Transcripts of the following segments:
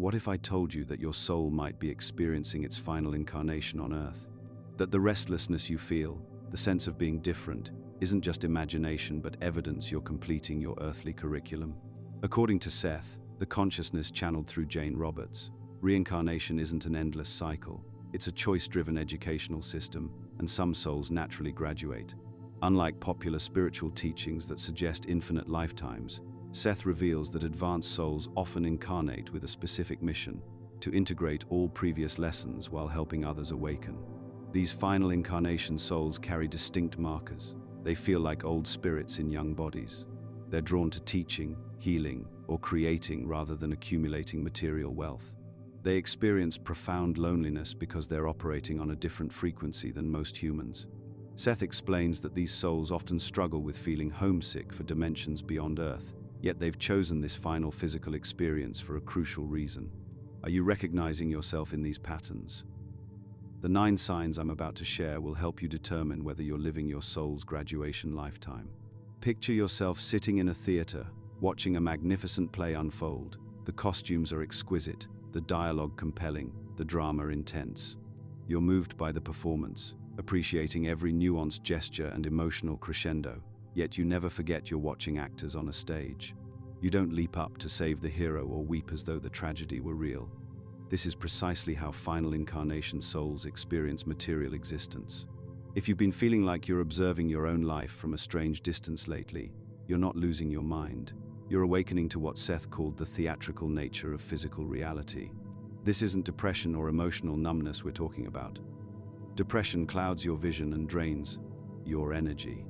what if I told you that your soul might be experiencing its final incarnation on Earth? That the restlessness you feel, the sense of being different, isn't just imagination but evidence you're completing your earthly curriculum? According to Seth, the consciousness channeled through Jane Roberts, reincarnation isn't an endless cycle. It's a choice-driven educational system, and some souls naturally graduate. Unlike popular spiritual teachings that suggest infinite lifetimes, Seth reveals that advanced souls often incarnate with a specific mission: to integrate all previous lessons while helping others awaken. These final incarnation souls carry distinct markers. They feel like old spirits in young bodies. They're drawn to teaching, healing, or creating rather than accumulating material wealth. They experience profound loneliness because they're operating on a different frequency than most humans. Seth explains that these souls often struggle with feeling homesick for dimensions beyond Earth, yet they've chosen this final physical experience for a crucial reason. Are you recognizing yourself in these patterns? The 9 signs I'm about to share will help you determine whether you're living your soul's graduation lifetime. Picture yourself sitting in a theater, watching a magnificent play unfold. The costumes are exquisite, the dialogue compelling, the drama intense. You're moved by the performance, appreciating every nuanced gesture and emotional crescendo, yet you never forget you're watching actors on a stage. You don't leap up to save the hero or weep as though the tragedy were real. This is precisely how final incarnation souls experience material existence. If you've been feeling like you're observing your own life from a strange distance lately, you're not losing your mind. You're awakening to what Seth called the theatrical nature of physical reality. This isn't depression or emotional numbness we're talking about. Depression clouds your vision and drains your energy.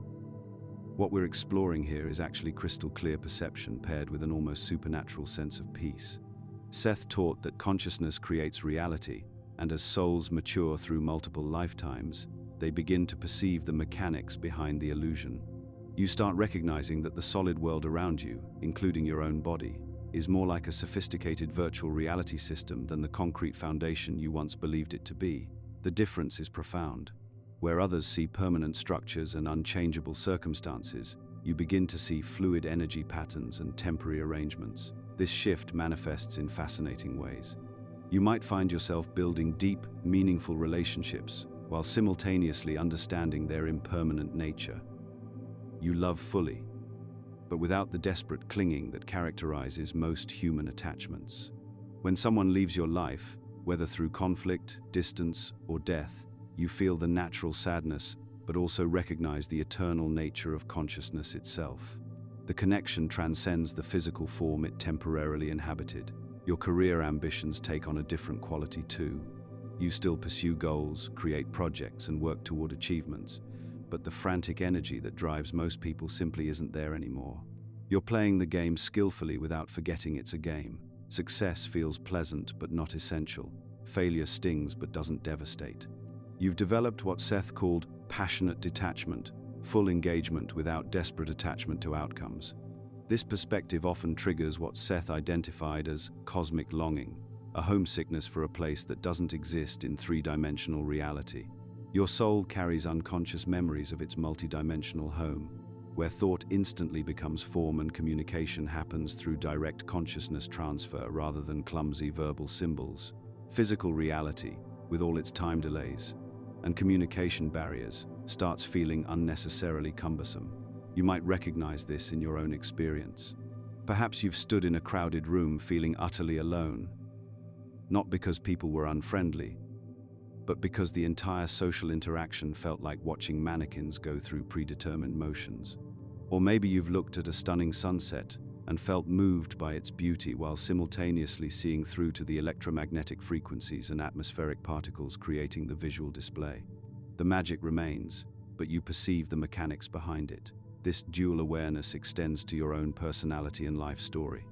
What we're exploring here is actually crystal clear perception paired with an almost supernatural sense of peace. Seth taught that consciousness creates reality, and as souls mature through multiple lifetimes, they begin to perceive the mechanics behind the illusion. You start recognizing that the solid world around you, including your own body, is more like a sophisticated virtual reality system than the concrete foundation you once believed it to be. The difference is profound. Where others see permanent structures and unchangeable circumstances, you begin to see fluid energy patterns and temporary arrangements. This shift manifests in fascinating ways. You might find yourself building deep, meaningful relationships while simultaneously understanding their impermanent nature. You love fully, but without the desperate clinging that characterizes most human attachments. When someone leaves your life, whether through conflict, distance, or death, you feel the natural sadness, but also recognize the eternal nature of consciousness itself. The connection transcends the physical form it temporarily inhabited. Your career ambitions take on a different quality too. You still pursue goals, create projects, and work toward achievements, but the frantic energy that drives most people simply isn't there anymore. You're playing the game skillfully without forgetting it's a game. Success feels pleasant but not essential. Failure stings but doesn't devastate. You've developed what Seth called passionate detachment, full engagement without desperate attachment to outcomes. This perspective often triggers what Seth identified as cosmic longing, a homesickness for a place that doesn't exist in three-dimensional reality. Your soul carries unconscious memories of its multidimensional home, where thought instantly becomes form and communication happens through direct consciousness transfer rather than clumsy verbal symbols. Physical reality, with all its time delays and communication barriers, starts feeling unnecessarily cumbersome. You might recognize this in your own experience. Perhaps you've stood in a crowded room feeling utterly alone, not because people were unfriendly, but because the entire social interaction felt like watching mannequins go through predetermined motions. Or maybe you've looked at a stunning sunset and felt moved by its beauty while simultaneously seeing through to the electromagnetic frequencies and atmospheric particles creating the visual display. The magic remains, but you perceive the mechanics behind it. This dual awareness extends to your own personality and life story.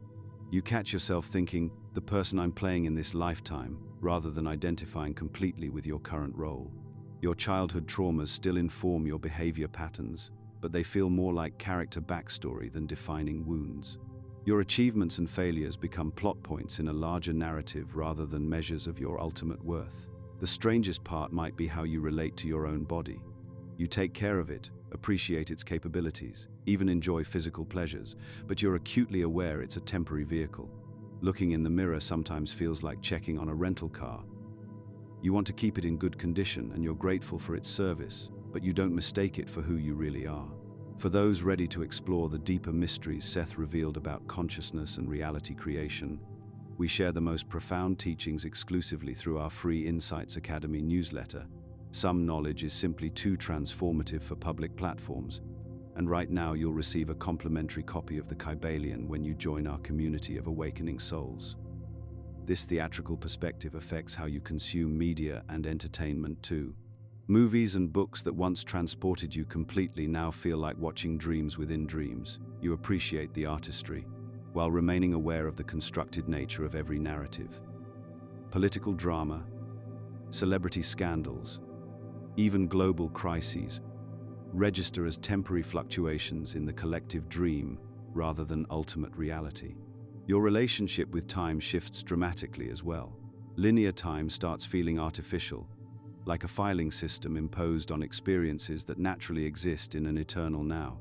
You catch yourself thinking, the person I'm playing in this lifetime, rather than identifying completely with your current role. Your childhood traumas still inform your behavior patterns, but they feel more like character backstory than defining wounds. Your achievements and failures become plot points in a larger narrative rather than measures of your ultimate worth. The strangest part might be how you relate to your own body. You take care of it, appreciate its capabilities, even enjoy physical pleasures, but you're acutely aware it's a temporary vehicle. Looking in the mirror sometimes feels like checking on a rental car. You want to keep it in good condition and you're grateful for its service, but you don't mistake it for who you really are. For those ready to explore the deeper mysteries Seth revealed about consciousness and reality creation, we share the most profound teachings exclusively through our free Insights Academy newsletter. Some knowledge is simply too transformative for public platforms, and right now you'll receive a complimentary copy of the Kybalion when you join our community of awakening souls. This theatrical perspective affects how you consume media and entertainment too. Movies and books that once transported you completely now feel like watching dreams within dreams. You appreciate the artistry, while remaining aware of the constructed nature of every narrative. Political drama, celebrity scandals, even global crises register as temporary fluctuations in the collective dream rather than ultimate reality. Your relationship with time shifts dramatically as well. Linear time starts feeling artificial, like a filing system imposed on experiences that naturally exist in an eternal now.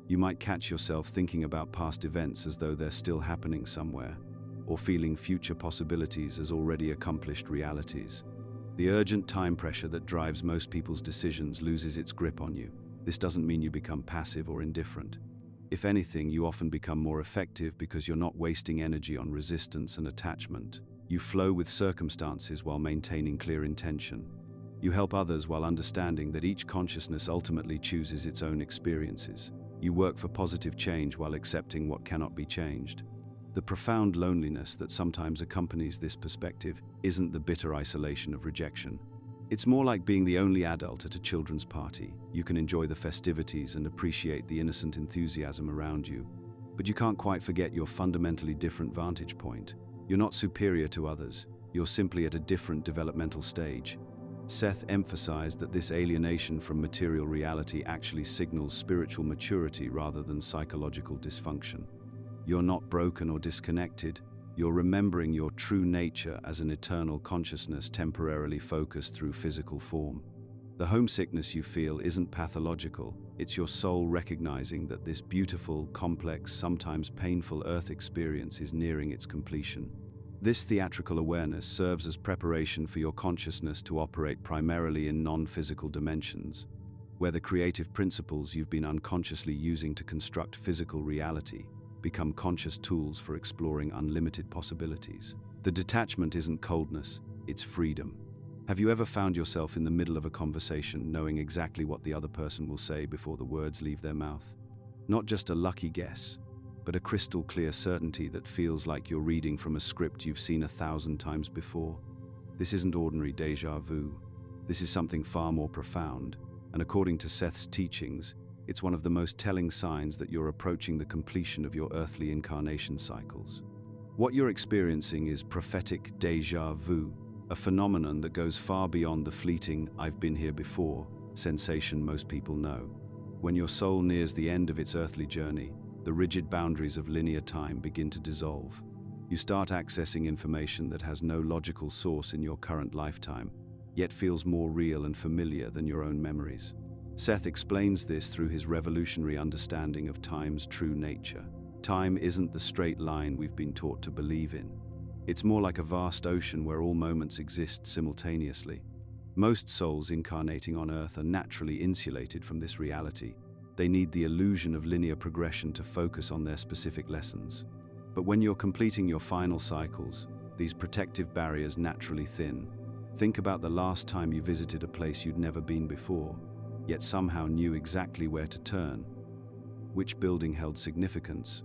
You might catch yourself thinking about past events as though they're still happening somewhere, or feeling future possibilities as already accomplished realities. The urgent time pressure that drives most people's decisions loses its grip on you. This doesn't mean you become passive or indifferent. If anything, you often become more effective because you're not wasting energy on resistance and attachment. You flow with circumstances while maintaining clear intention. You help others while understanding that each consciousness ultimately chooses its own experiences. You work for positive change while accepting what cannot be changed. The profound loneliness that sometimes accompanies this perspective isn't the bitter isolation of rejection. It's more like being the only adult at a children's party. You can enjoy the festivities and appreciate the innocent enthusiasm around you, but you can't quite forget your fundamentally different vantage point. You're not superior to others, you're simply at a different developmental stage. Seth emphasized that this alienation from material reality actually signals spiritual maturity rather than psychological dysfunction. You're not broken or disconnected. You're remembering your true nature as an eternal consciousness temporarily focused through physical form. The homesickness you feel isn't pathological. It's your soul recognizing that this beautiful, complex, sometimes painful Earth experience is nearing its completion. This theatrical awareness serves as preparation for your consciousness to operate primarily in non-physical dimensions, where the creative principles you've been unconsciously using to construct physical reality become conscious tools for exploring unlimited possibilities. The detachment isn't coldness, it's freedom. Have you ever found yourself in the middle of a conversation knowing exactly what the other person will say before the words leave their mouth? Not just a lucky guess, but a crystal clear certainty that feels like you're reading from a script you've seen 1,000 times before. This isn't ordinary déjà vu. This is something far more profound, and according to Seth's teachings, it's one of the most telling signs that you're approaching the completion of your earthly incarnation cycles. What you're experiencing is prophetic déjà vu, a phenomenon that goes far beyond the fleeting "I've been here before" sensation most people know. When your soul nears the end of its earthly journey, the rigid boundaries of linear time begin to dissolve. You start accessing information that has no logical source in your current lifetime, yet feels more real and familiar than your own memories. Seth explains this through his revolutionary understanding of time's true nature. Time isn't the straight line we've been taught to believe in. It's more like a vast ocean where all moments exist simultaneously. Most souls incarnating on Earth are naturally insulated from this reality. They need the illusion of linear progression to focus on their specific lessons. But when you're completing your final cycles, these protective barriers naturally thin. Think about the last time you visited a place you'd never been before, yet somehow knew exactly where to turn, which building held significance,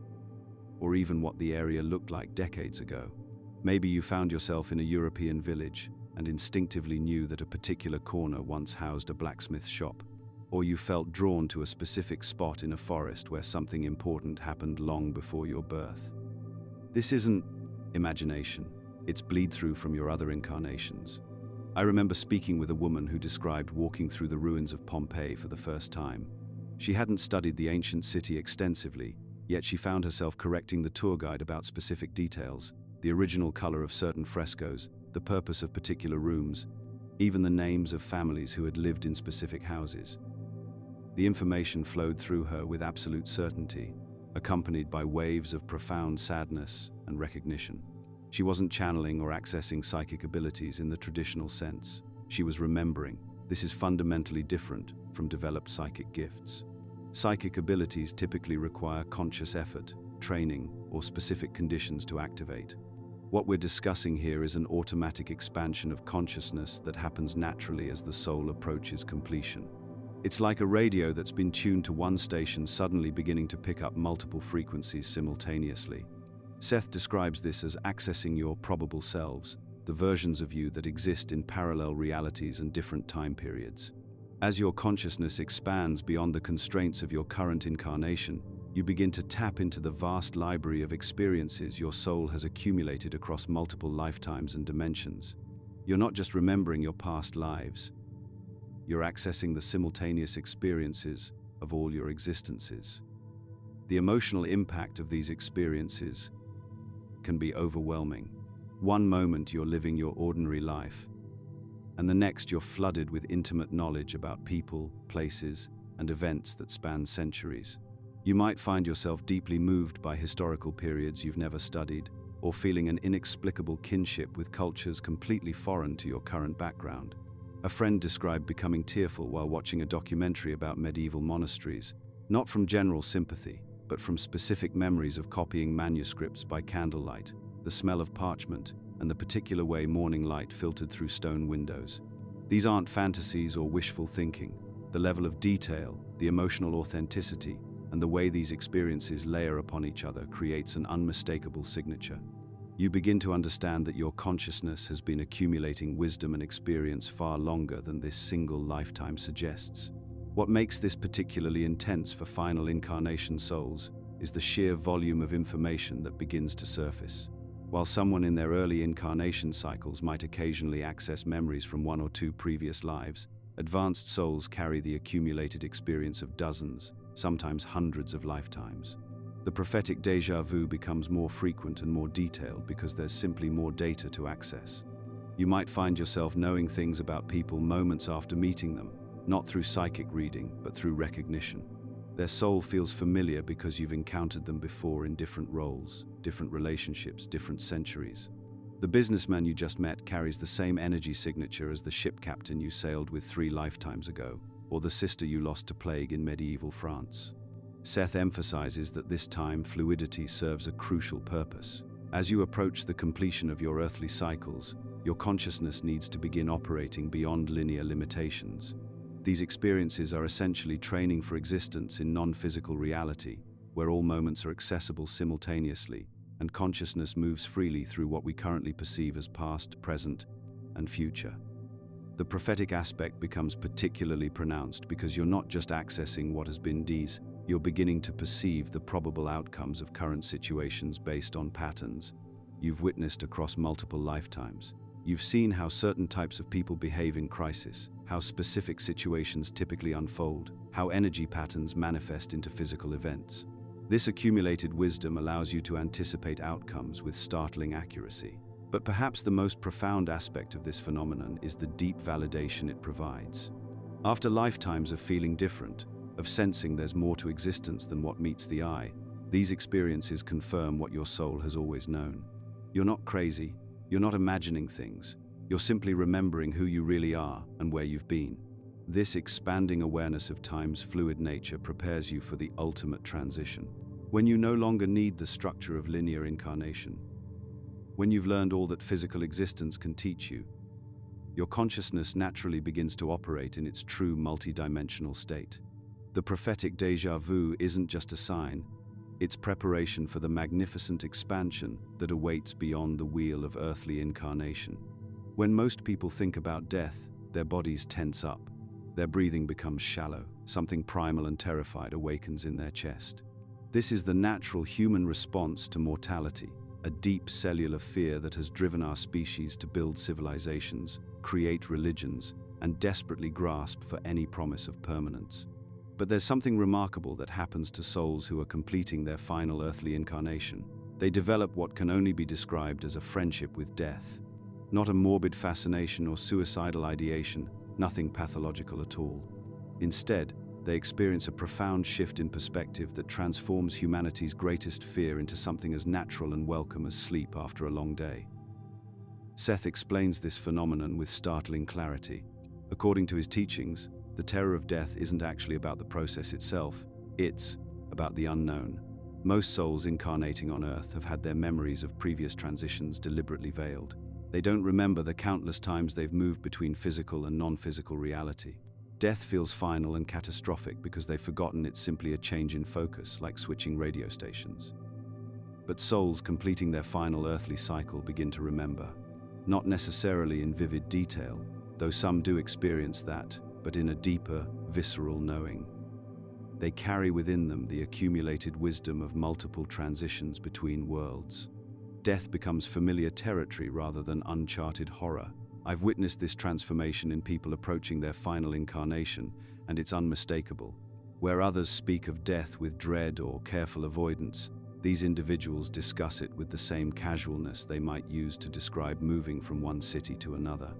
or even what the area looked like decades ago. Maybe you found yourself in a European village and instinctively knew that a particular corner once housed a blacksmith shop, or you felt drawn to a specific spot in a forest where something important happened long before your birth. This isn't imagination, it's bleed-through from your other incarnations. I remember speaking with a woman who described walking through the ruins of Pompeii for the first time. She hadn't studied the ancient city extensively, yet she found herself correcting the tour guide about specific details, the original color of certain frescoes, the purpose of particular rooms, even the names of families who had lived in specific houses. The information flowed through her with absolute certainty, accompanied by waves of profound sadness and recognition. She wasn't channeling or accessing psychic abilities in the traditional sense. She was remembering. This is fundamentally different from developed psychic gifts. Psychic abilities typically require conscious effort, training, or specific conditions to activate. What we're discussing here is an automatic expansion of consciousness that happens naturally as the soul approaches completion. It's like a radio that's been tuned to one station suddenly beginning to pick up multiple frequencies simultaneously. Seth describes this as accessing your probable selves, the versions of you that exist in parallel realities and different time periods. As your consciousness expands beyond the constraints of your current incarnation, you begin to tap into the vast library of experiences your soul has accumulated across multiple lifetimes and dimensions. You're not just remembering your past lives, you're accessing the simultaneous experiences of all your existences. The emotional impact of these experiences can be overwhelming. One moment you're living your ordinary life, and the next you're flooded with intimate knowledge about people, places, and events that span centuries. You might find yourself deeply moved by historical periods you've never studied, or feeling an inexplicable kinship with cultures completely foreign to your current background. A friend described becoming tearful while watching a documentary about medieval monasteries, not from general sympathy, but from specific memories of copying manuscripts by candlelight, the smell of parchment, and the particular way morning light filtered through stone windows. These aren't fantasies or wishful thinking. The level of detail, the emotional authenticity, and the way these experiences layer upon each other creates an unmistakable signature. You begin to understand that your consciousness has been accumulating wisdom and experience far longer than this single lifetime suggests. What makes this particularly intense for final incarnation souls is the sheer volume of information that begins to surface. While someone in their early incarnation cycles might occasionally access memories from one or two previous lives, advanced souls carry the accumulated experience of dozens, sometimes hundreds of lifetimes. The prophetic déjà vu becomes more frequent and more detailed because there's simply more data to access. You might find yourself knowing things about people moments after meeting them, not through psychic reading, but through recognition. Their soul feels familiar because you've encountered them before in different roles, different relationships, different centuries. The businessman you just met carries the same energy signature as the ship captain you sailed with 3 lifetimes ago, or the sister you lost to plague in medieval France. Seth emphasizes that this time fluidity serves a crucial purpose. As you approach the completion of your earthly cycles, your consciousness needs to begin operating beyond linear limitations. These experiences are essentially training for existence in non-physical reality, where all moments are accessible simultaneously, and consciousness moves freely through what we currently perceive as past, present, and future. The prophetic aspect becomes particularly pronounced because you're not just accessing what has been you're beginning to perceive the probable outcomes of current situations based on patterns you've witnessed across multiple lifetimes. You've seen how certain types of people behave in crisis, how specific situations typically unfold, how energy patterns manifest into physical events. This accumulated wisdom allows you to anticipate outcomes with startling accuracy. But perhaps the most profound aspect of this phenomenon is the deep validation it provides. After lifetimes of feeling different, of sensing there's more to existence than what meets the eye, these experiences confirm what your soul has always known. You're not crazy, you're not imagining things, you're simply remembering who you really are and where you've been. This expanding awareness of time's fluid nature prepares you for the ultimate transition. When you no longer need the structure of linear incarnation, when you've learned all that physical existence can teach you, your consciousness naturally begins to operate in its true multidimensional state. The prophetic déjà vu isn't just a sign, it's preparation for the magnificent expansion that awaits beyond the wheel of earthly incarnation. When most people think about death, their bodies tense up, their breathing becomes shallow, something primal and terrified awakens in their chest. This is the natural human response to mortality, a deep cellular fear that has driven our species to build civilizations, create religions, and desperately grasp for any promise of permanence. But there's something remarkable that happens to souls who are completing their final earthly incarnation. They develop what can only be described as a friendship with death. Not a morbid fascination or suicidal ideation, nothing pathological at all. Instead, they experience a profound shift in perspective that transforms humanity's greatest fear into something as natural and welcome as sleep after a long day. Seth explains this phenomenon with startling clarity. According to his teachings, the terror of death isn't actually about the process itself, it's about the unknown. Most souls incarnating on Earth have had their memories of previous transitions deliberately veiled. They don't remember the countless times they've moved between physical and non-physical reality. Death feels final and catastrophic because they've forgotten it's simply a change in focus, like switching radio stations. But souls completing their final earthly cycle begin to remember. Not necessarily in vivid detail, though some do experience that, but in a deeper, visceral knowing. They carry within them the accumulated wisdom of multiple transitions between worlds. Death becomes familiar territory rather than uncharted horror. I've witnessed this transformation in people approaching their final incarnation, and it's unmistakable. Where others speak of death with dread or careful avoidance, these individuals discuss it with the same casualness they might use to describe moving from one city to another.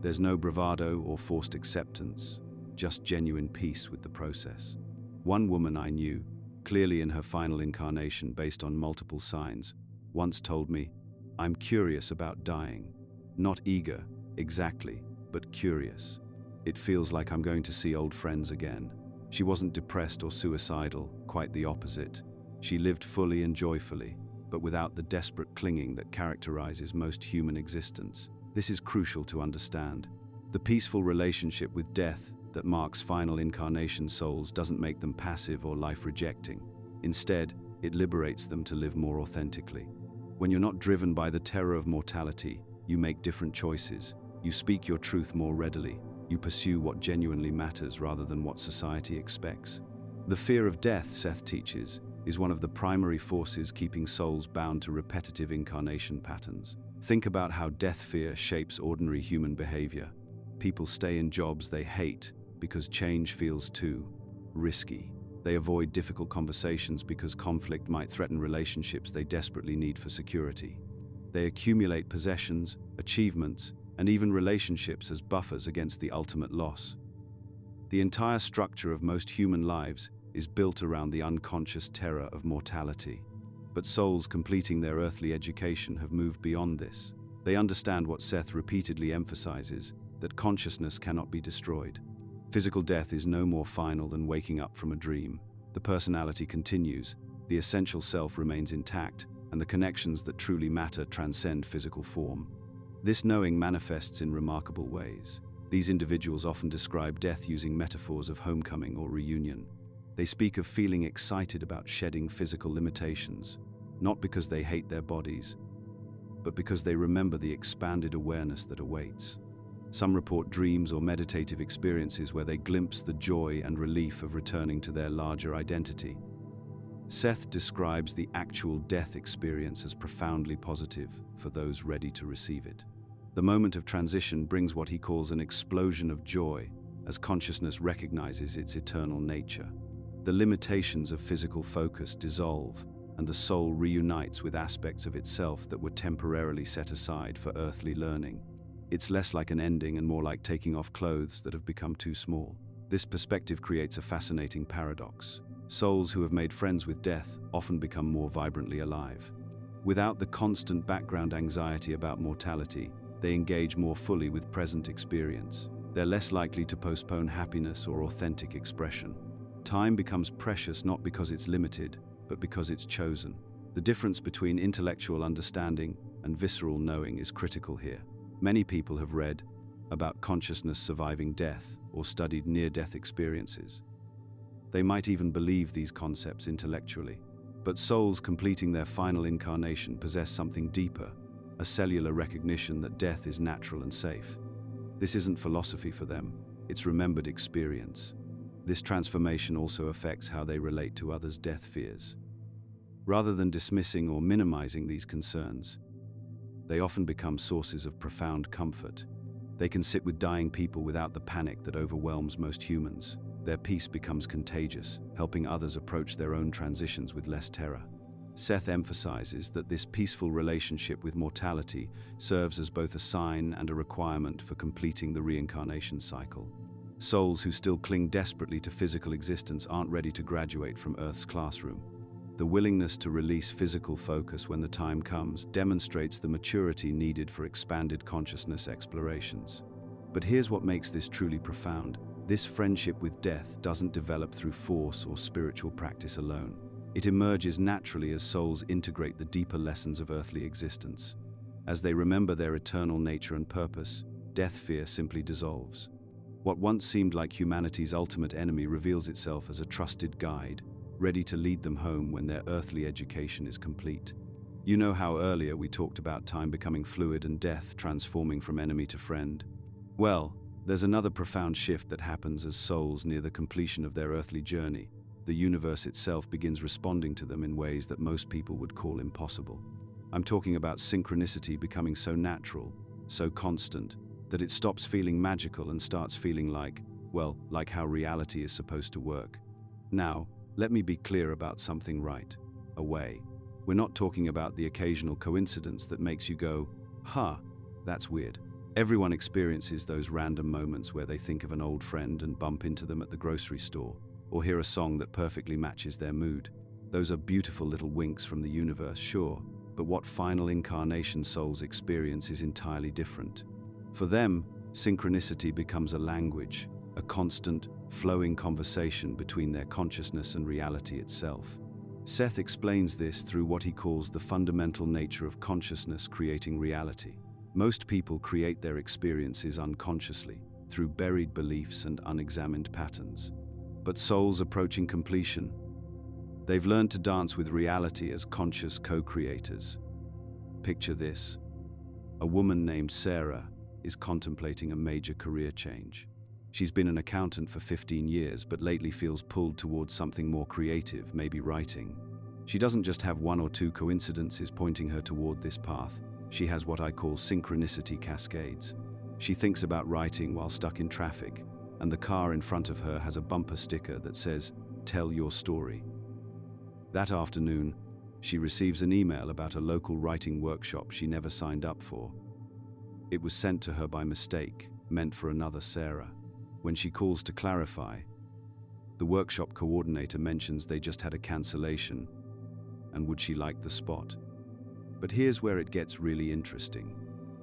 There's no bravado or forced acceptance, just genuine peace with the process. One woman I knew, clearly in her final incarnation based on multiple signs, once told me, "I'm curious about dying. Not eager, exactly, but curious. It feels like I'm going to see old friends again." She wasn't depressed or suicidal, quite the opposite. She lived fully and joyfully, but without the desperate clinging that characterizes most human existence. This is crucial to understand. The peaceful relationship with death that marks final incarnation souls doesn't make them passive or life-rejecting. Instead, it liberates them to live more authentically. When you're not driven by the terror of mortality, you make different choices. You speak your truth more readily. You pursue what genuinely matters rather than what society expects. The fear of death, Seth teaches, is one of the primary forces keeping souls bound to repetitive incarnation patterns. Think about how death fear shapes ordinary human behavior. People stay in jobs they hate because change feels too risky. They avoid difficult conversations because conflict might threaten relationships they desperately need for security. They accumulate possessions, achievements, and even relationships as buffers against the ultimate loss. The entire structure of most human lives is built around the unconscious terror of mortality. But souls completing their earthly education have moved beyond this. They understand what Seth repeatedly emphasizes, that consciousness cannot be destroyed. Physical death is no more final than waking up from a dream. The personality continues, the essential self remains intact, and the connections that truly matter transcend physical form. This knowing manifests in remarkable ways. These individuals often describe death using metaphors of homecoming or reunion. They speak of feeling excited about shedding physical limitations, not because they hate their bodies, but because they remember the expanded awareness that awaits. Some report dreams or meditative experiences where they glimpse the joy and relief of returning to their larger identity. Seth describes the actual death experience as profoundly positive for those ready to receive it. The moment of transition brings what he calls an explosion of joy, as consciousness recognizes its eternal nature. The limitations of physical focus dissolve, and the soul reunites with aspects of itself that were temporarily set aside for earthly learning. It's less like an ending and more like taking off clothes that have become too small. This perspective creates a fascinating paradox. Souls who have made friends with death often become more vibrantly alive. Without the constant background anxiety about mortality, they engage more fully with present experience. They're less likely to postpone happiness or authentic expression. Time becomes precious not because it's limited, but because it's chosen. The difference between intellectual understanding and visceral knowing is critical here. Many people have read about consciousness surviving death or studied near-death experiences. They might even believe these concepts intellectually. But souls completing their final incarnation possess something deeper, a cellular recognition that death is natural and safe. This isn't philosophy for them, it's remembered experience. This transformation also affects how they relate to others' death fears. Rather than dismissing or minimizing these concerns, they often become sources of profound comfort. They can sit with dying people without the panic that overwhelms most humans. Their peace becomes contagious, helping others approach their own transitions with less terror. Seth emphasizes that this peaceful relationship with mortality serves as both a sign and a requirement for completing the reincarnation cycle. Souls who still cling desperately to physical existence aren't ready to graduate from Earth's classroom. The willingness to release physical focus when the time comes demonstrates the maturity needed for expanded consciousness explorations. But here's what makes this truly profound. This friendship with death doesn't develop through force or spiritual practice alone. It emerges naturally as souls integrate the deeper lessons of earthly existence. As they remember their eternal nature and purpose, death fear simply dissolves. What once seemed like humanity's ultimate enemy reveals itself as a trusted guide, ready to lead them home when their earthly education is complete. You know how earlier we talked about time becoming fluid and death transforming from enemy to friend? Well, there's another profound shift that happens as souls near the completion of their earthly journey. The universe itself begins responding to them in ways that most people would call impossible. I'm talking about synchronicity becoming so natural, so constant, that it stops feeling magical and starts feeling like how reality is supposed to work. Now, let me be clear about something right away. We're not talking about the occasional coincidence that makes you go, that's weird. Everyone experiences those random moments where they think of an old friend and bump into them at the grocery store, or hear a song that perfectly matches their mood. Those are beautiful little winks from the universe, sure, but what final incarnation souls experience is entirely different. For them, synchronicity becomes a language, a constant, flowing conversation between their consciousness and reality itself. Seth explains this through what he calls the fundamental nature of consciousness creating reality. Most people create their experiences unconsciously, through buried beliefs and unexamined patterns. But souls approaching completion, they've learned to dance with reality as conscious co-creators. Picture this. A woman named Sarah is contemplating a major career change. She's been an accountant for 15 years, but lately feels pulled towards something more creative, maybe writing. She doesn't just have one or two coincidences pointing her toward this path. She has what I call synchronicity cascades. She thinks about writing while stuck in traffic, and the car in front of her has a bumper sticker that says, "Tell your story." That afternoon, she receives an email about a local writing workshop she never signed up for. It was sent to her by mistake, meant for another Sarah. When she calls to clarify, the workshop coordinator mentions they just had a cancellation, and would she like the spot? But here's where it gets really interesting.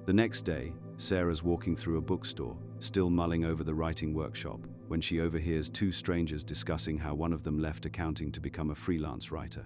The next day, Sarah's walking through a bookstore, still mulling over the writing workshop, when she overhears two strangers discussing how one of them left accounting to become a freelance writer.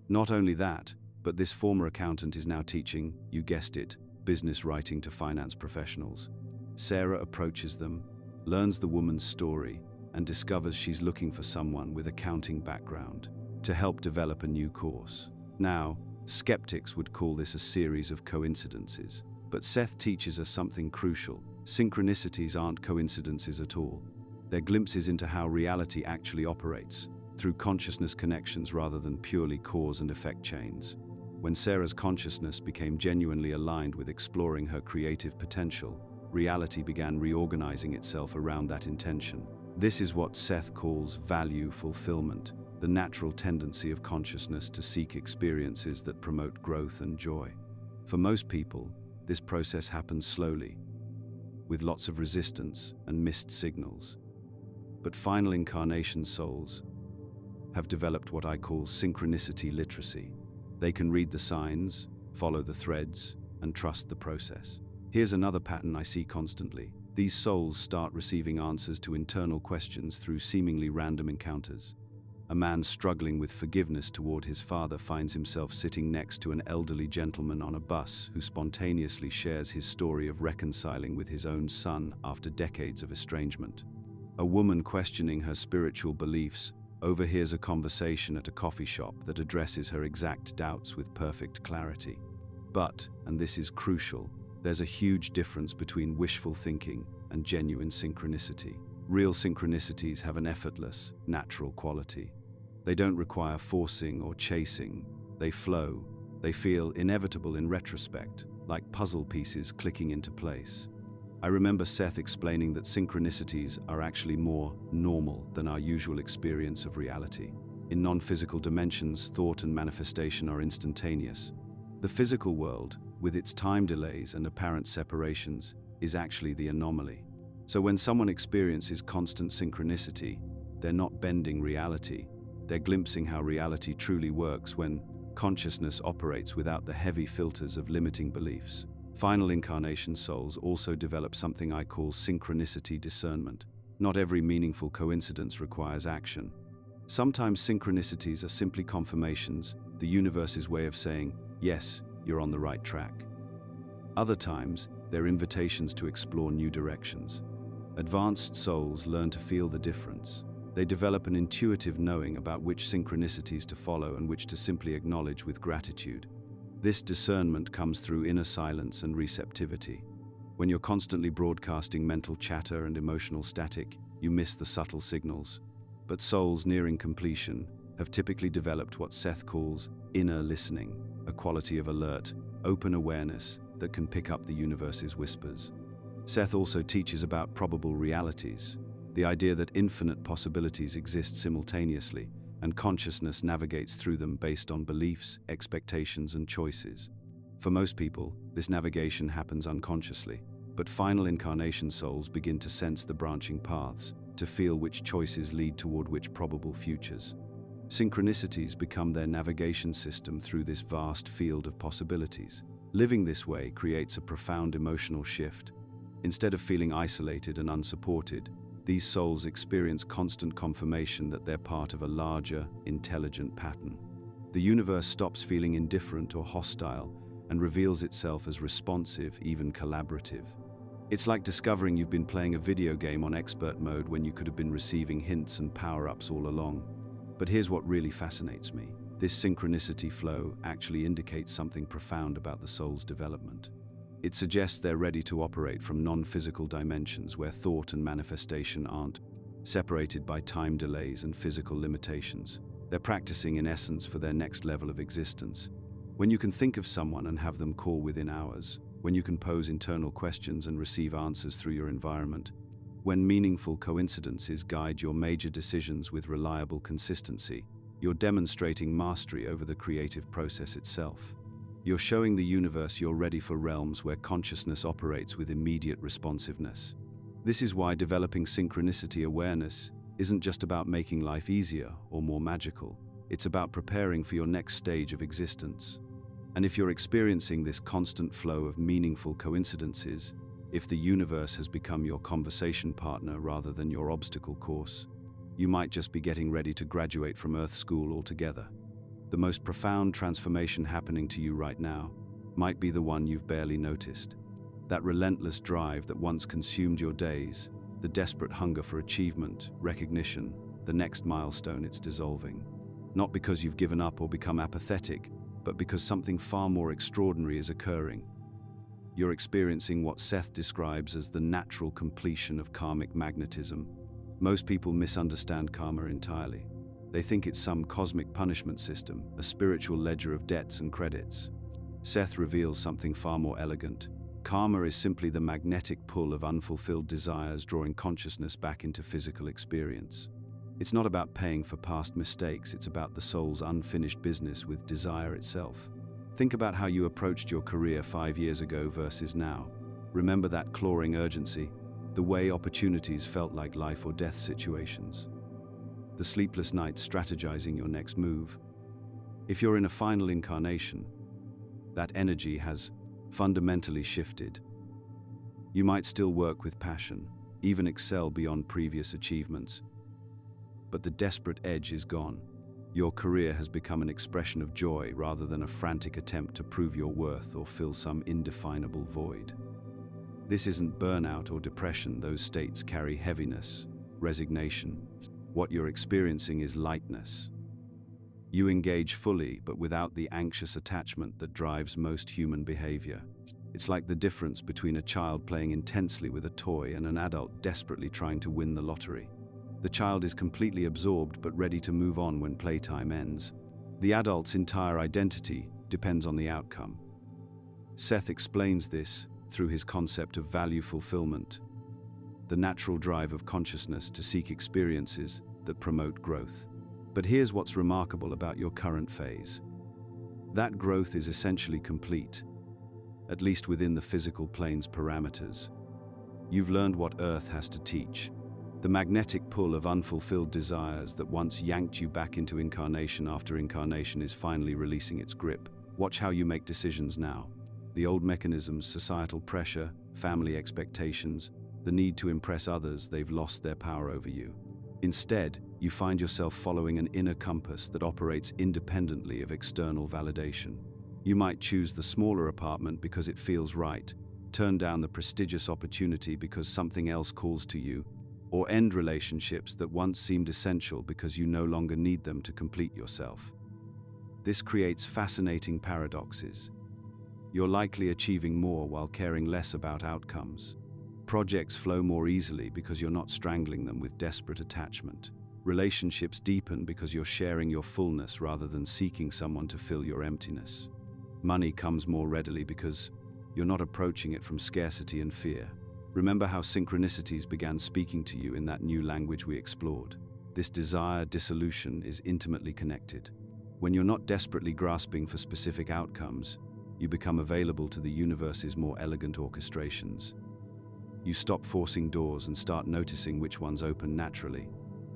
Not only that, but this former accountant is now teaching, you guessed it, business writing to finance professionals. Sarah approaches them, learns the woman's story, and discovers she's looking for someone with accounting background to help develop a new course. Now, skeptics would call this a series of coincidences, but Seth teaches us something crucial. Synchronicities aren't coincidences at all. They're glimpses into how reality actually operates, through consciousness connections rather than purely cause and effect chains. When Sarah's consciousness became genuinely aligned with exploring her creative potential, reality began reorganizing itself around that intention. This is what Seth calls value fulfillment, the natural tendency of consciousness to seek experiences that promote growth and joy. For most people, this process happens slowly, with lots of resistance and missed signals. But final incarnation souls have developed what I call synchronicity literacy. They can read the signs, follow the threads, and trust the process. Here's another pattern I see constantly. These souls start receiving answers to internal questions through seemingly random encounters. A man struggling with forgiveness toward his father finds himself sitting next to an elderly gentleman on a bus who spontaneously shares his story of reconciling with his own son after decades of estrangement. A woman questioning her spiritual beliefs overhears a conversation at a coffee shop that addresses her exact doubts with perfect clarity. But, and this is crucial, there's a huge difference between wishful thinking and genuine synchronicity. Real synchronicities have an effortless, natural quality. They don't require forcing or chasing. They flow. They feel inevitable in retrospect, like puzzle pieces clicking into place. I remember Seth explaining that synchronicities are actually more normal than our usual experience of reality. In non-physical dimensions, thought and manifestation are instantaneous. The physical world, with its time delays and apparent separations, is actually the anomaly. So when someone experiences constant synchronicity, they're not bending reality, they're glimpsing how reality truly works when consciousness operates without the heavy filters of limiting beliefs. Final incarnation souls also develop something I call synchronicity discernment. Not every meaningful coincidence requires action. Sometimes synchronicities are simply confirmations, the universe's way of saying, yes, you're on the right track. Other times, they're invitations to explore new directions. Advanced souls learn to feel the difference. They develop an intuitive knowing about which synchronicities to follow and which to simply acknowledge with gratitude. This discernment comes through inner silence and receptivity. When you're constantly broadcasting mental chatter and emotional static, you miss the subtle signals. But souls nearing completion have typically developed what Seth calls inner listening, a quality of alert, open awareness that can pick up the universe's whispers. Seth also teaches about probable realities, the idea that infinite possibilities exist simultaneously, and consciousness navigates through them based on beliefs, expectations, and choices. For most people, this navigation happens unconsciously, but final incarnation souls begin to sense the branching paths, to feel which choices lead toward which probable futures. Synchronicities become their navigation system through this vast field of possibilities. Living this way creates a profound emotional shift. Instead of feeling isolated and unsupported, these souls experience constant confirmation that they're part of a larger, intelligent pattern. The universe stops feeling indifferent or hostile and reveals itself as responsive, even collaborative. It's like discovering you've been playing a video game on expert mode when you could have been receiving hints and power-ups all along. But here's what really fascinates me. This synchronicity flow actually indicates something profound about the soul's development. It suggests they're ready to operate from non-physical dimensions where thought and manifestation aren't separated by time delays and physical limitations. They're practicing in essence for their next level of existence. When you can think of someone and have them call within hours, when you can pose internal questions and receive answers through your environment, when meaningful coincidences guide your major decisions with reliable consistency, you're demonstrating mastery over the creative process itself. You're showing the universe you're ready for realms where consciousness operates with immediate responsiveness. This is why developing synchronicity awareness isn't just about making life easier or more magical. It's about preparing for your next stage of existence. And if you're experiencing this constant flow of meaningful coincidences, if the universe has become your conversation partner rather than your obstacle course, you might just be getting ready to graduate from Earth School altogether. The most profound transformation happening to you right now might be the one you've barely noticed. That relentless drive that once consumed your days, the desperate hunger for achievement, recognition, the next milestone, it's dissolving. Not because you've given up or become apathetic, but because something far more extraordinary is occurring. You're experiencing what Seth describes as the natural completion of karmic magnetism. Most people misunderstand karma entirely. They think it's some cosmic punishment system, a spiritual ledger of debts and credits. Seth reveals something far more elegant. Karma is simply the magnetic pull of unfulfilled desires drawing consciousness back into physical experience. It's not about paying for past mistakes, it's about the soul's unfinished business with desire itself. Think about how you approached your career 5 years ago versus now. Remember that clawing urgency, the way opportunities felt like life or death situations. The sleepless nights strategizing your next move. If you're in a final incarnation, that energy has fundamentally shifted. You might still work with passion, even excel beyond previous achievements, but the desperate edge is gone. Your career has become an expression of joy rather than a frantic attempt to prove your worth or fill some indefinable void. This isn't burnout or depression, those states carry heaviness, resignation. What you're experiencing is lightness. You engage fully, but without the anxious attachment that drives most human behavior. It's like the difference between a child playing intensely with a toy and an adult desperately trying to win the lottery. The child is completely absorbed but ready to move on when playtime ends. The adult's entire identity depends on the outcome. Seth explains this through his concept of value fulfillment, the natural drive of consciousness to seek experiences that promote growth. But here's what's remarkable about your current phase. That growth is essentially complete, at least within the physical plane's parameters. You've learned what Earth has to teach. The magnetic pull of unfulfilled desires that once yanked you back into incarnation after incarnation is finally releasing its grip. Watch how you make decisions now. The old mechanisms, societal pressure, family expectations, the need to impress others, they've lost their power over you. Instead, you find yourself following an inner compass that operates independently of external validation. You might choose the smaller apartment because it feels right, turn down the prestigious opportunity because something else calls to you, or end relationships that once seemed essential because you no longer need them to complete yourself. This creates fascinating paradoxes. You're likely achieving more while caring less about outcomes. Projects flow more easily because you're not strangling them with desperate attachment. Relationships deepen because you're sharing your fullness rather than seeking someone to fill your emptiness. Money comes more readily because you're not approaching it from scarcity and fear. Remember how synchronicities began speaking to you in that new language we explored. This desire-dissolution is intimately connected. When you're not desperately grasping for specific outcomes, you become available to the universe's more elegant orchestrations. You stop forcing doors and start noticing which ones open naturally.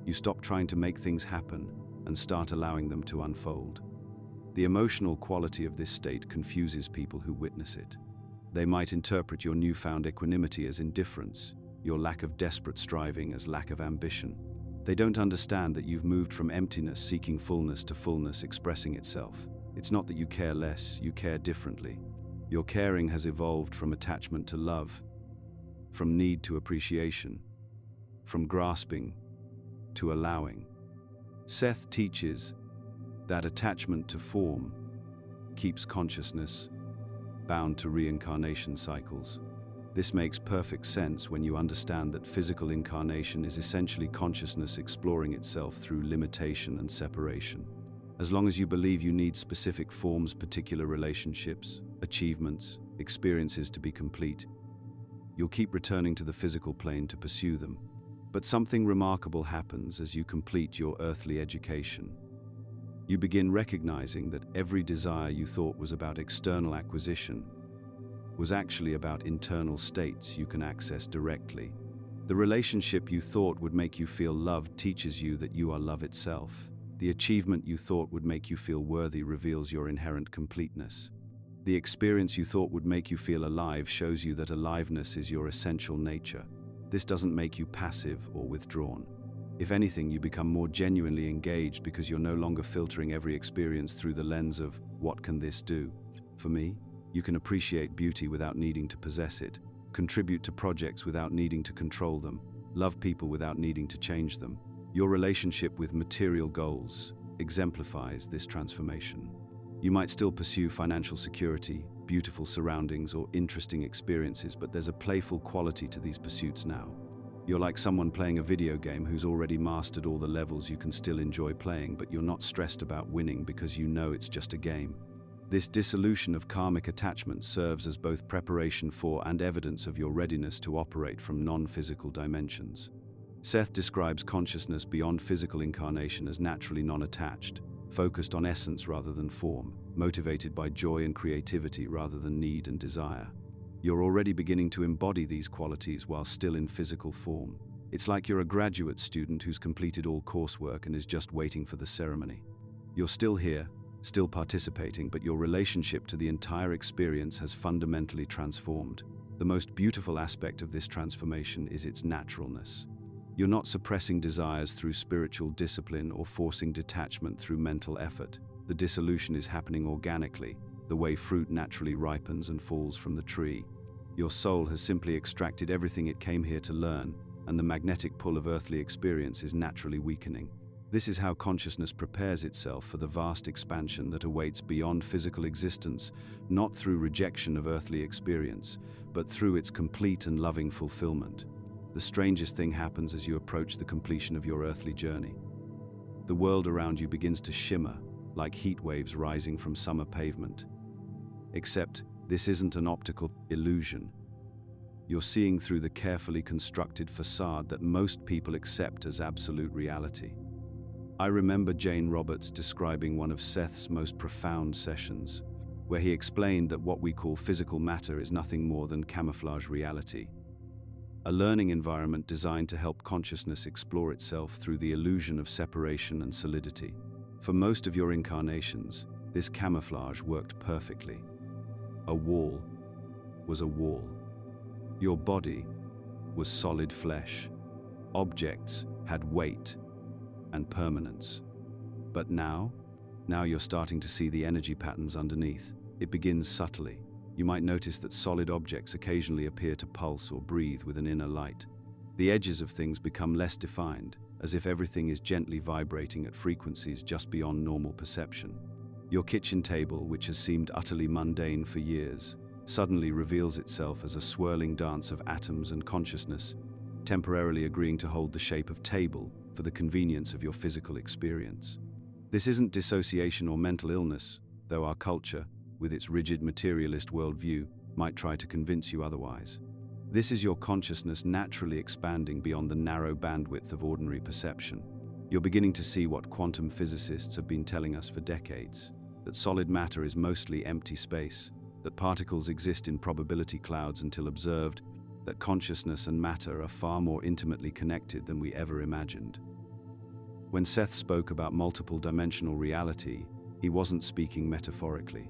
You stop trying to make things happen and start allowing them to unfold. The emotional quality of this state confuses people who witness it. They might interpret your newfound equanimity as indifference, your lack of desperate striving as lack of ambition. They don't understand that you've moved from emptiness seeking fullness to fullness expressing itself. It's not that you care less, you care differently. Your caring has evolved from attachment to love, from need to appreciation, from grasping to allowing. Seth teaches that attachment to form keeps consciousness bound to reincarnation cycles. This makes perfect sense when you understand that physical incarnation is essentially consciousness exploring itself through limitation and separation. As long as you believe you need specific forms, particular relationships, achievements, experiences to be complete, you'll keep returning to the physical plane to pursue them. But something remarkable happens as you complete your earthly education. You begin recognizing that every desire you thought was about external acquisition was actually about internal states you can access directly. The relationship you thought would make you feel loved teaches you that you are love itself. The achievement you thought would make you feel worthy reveals your inherent completeness. The experience you thought would make you feel alive shows you that aliveness is your essential nature. This doesn't make you passive or withdrawn. If anything, you become more genuinely engaged because you're no longer filtering every experience through the lens of, what can this do for me? You can appreciate beauty without needing to possess it, contribute to projects without needing to control them, love people without needing to change them. Your relationship with material goals exemplifies this transformation. You might still pursue financial security, beautiful surroundings, or interesting experiences, but there's a playful quality to these pursuits now. You're like someone playing a video game who's already mastered all the levels you can still enjoy playing, but you're not stressed about winning because you know it's just a game. This dissolution of karmic attachment serves as both preparation for and evidence of your readiness to operate from non-physical dimensions. Seth describes consciousness beyond physical incarnation as naturally non-attached, focused on essence rather than form, motivated by joy and creativity rather than need and desire. You're already beginning to embody these qualities while still in physical form. It's like you're a graduate student who's completed all coursework and is just waiting for the ceremony. You're still here, still participating, but your relationship to the entire experience has fundamentally transformed. The most beautiful aspect of this transformation is its naturalness. You're not suppressing desires through spiritual discipline or forcing detachment through mental effort. The dissolution is happening organically, the way fruit naturally ripens and falls from the tree. Your soul has simply extracted everything it came here to learn, and the magnetic pull of earthly experience is naturally weakening. This is how consciousness prepares itself for the vast expansion that awaits beyond physical existence, not through rejection of earthly experience, but through its complete and loving fulfillment. The strangest thing happens as you approach the completion of your earthly journey. The world around you begins to shimmer, like heat waves rising from summer pavement. Except, this isn't an optical illusion. You're seeing through the carefully constructed facade that most people accept as absolute reality. I remember Jane Roberts describing one of Seth's most profound sessions, where he explained that what we call physical matter is nothing more than camouflage reality. a learning environment designed to help consciousness explore itself through the illusion of separation and solidity. For most of your incarnations, this camouflage worked perfectly. A wall was a wall. Your body was solid flesh. Objects had weight and permanence. But now you're starting to see the energy patterns underneath. It begins subtly. You might notice that solid objects occasionally appear to pulse or breathe with an inner light. The edges of things become less defined, as if everything is gently vibrating at frequencies just beyond normal perception. Your kitchen table, which has seemed utterly mundane for years, suddenly reveals itself as a swirling dance of atoms and consciousness, temporarily agreeing to hold the shape of table for the convenience of your physical experience. This isn't dissociation or mental illness, though our culture, with its rigid materialist worldview, might try to convince you otherwise. This is your consciousness naturally expanding beyond the narrow bandwidth of ordinary perception. You're beginning to see what quantum physicists have been telling us for decades, that solid matter is mostly empty space, that particles exist in probability clouds until observed, that consciousness and matter are far more intimately connected than we ever imagined. When Seth spoke about multiple dimensional reality, he wasn't speaking metaphorically.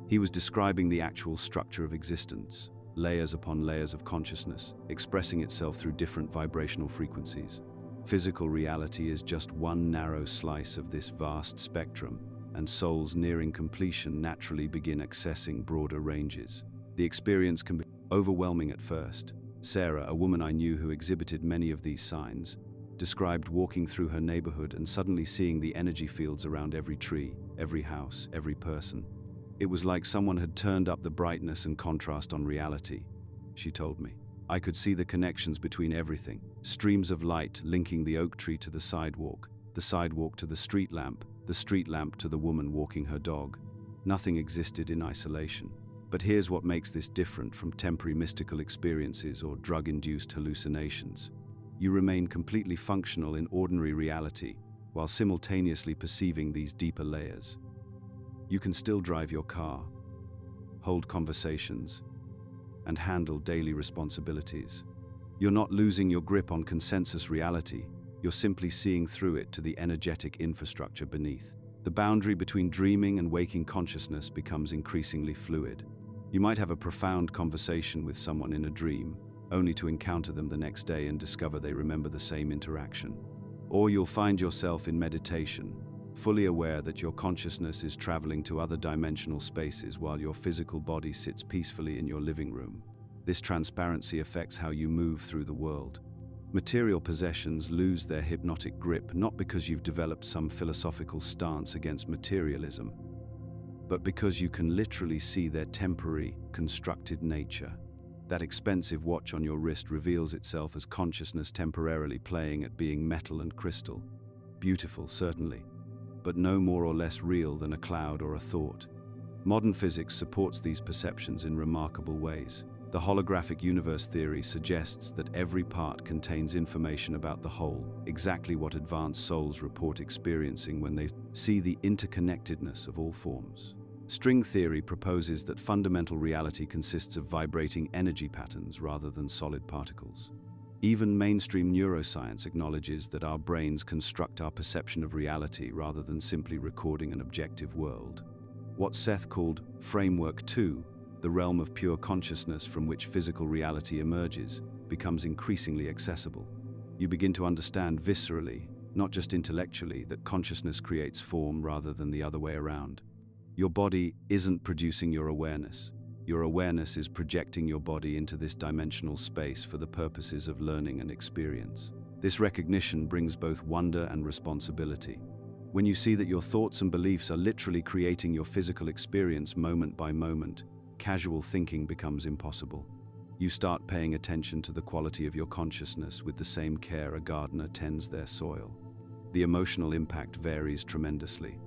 He was describing the actual structure of existence, layers upon layers of consciousness, expressing itself through different vibrational frequencies. Physical reality is just one narrow slice of this vast spectrum, and souls nearing completion naturally begin accessing broader ranges. The experience can be overwhelming at first. Sarah, a woman I knew who exhibited many of these signs, described walking through her neighborhood and suddenly seeing the energy fields around every tree, every house, every person. It was like someone had turned up the brightness and contrast on reality, she told me. I could see the connections between everything, streams of light linking the oak tree to the sidewalk to the street lamp to the woman walking her dog. Nothing existed in isolation. But here's what makes this different from temporary mystical experiences or drug-induced hallucinations. You remain completely functional in ordinary reality while simultaneously perceiving these deeper layers. You can still drive your car, hold conversations, and handle daily responsibilities. You're not losing your grip on consensus reality, you're simply seeing through it to the energetic infrastructure beneath. The boundary between dreaming and waking consciousness becomes increasingly fluid. You might have a profound conversation with someone in a dream, only to encounter them the next day and discover they remember the same interaction. Or you'll find yourself in meditation, fully aware that your consciousness is traveling to other dimensional spaces while your physical body sits peacefully in your living room. This transparency affects how you move through the world. Material possessions lose their hypnotic grip not because you've developed some philosophical stance against materialism, but because you can literally see their temporary, constructed nature. That expensive watch on your wrist reveals itself as consciousness temporarily playing at being metal and crystal. Beautiful, certainly, but no more or less real than a cloud or a thought. Modern physics supports these perceptions in remarkable ways. The holographic universe theory suggests that every part contains information about the whole, exactly what advanced souls report experiencing when they see the interconnectedness of all forms. String theory proposes that fundamental reality consists of vibrating energy patterns rather than solid particles. Even mainstream neuroscience acknowledges that our brains construct our perception of reality rather than simply recording an objective world. What Seth called Framework 2, the realm of pure consciousness from which physical reality emerges, becomes increasingly accessible. You begin to understand viscerally, not just intellectually, that consciousness creates form rather than the other way around. Your body isn't producing your awareness. Your awareness is projecting your body into this dimensional space for the purposes of learning and experience. This recognition brings both wonder and responsibility. When you see that your thoughts and beliefs are literally creating your physical experience moment by moment, casual thinking becomes impossible. You start paying attention to the quality of your consciousness with the same care a gardener tends their soil. The emotional impact varies tremendously.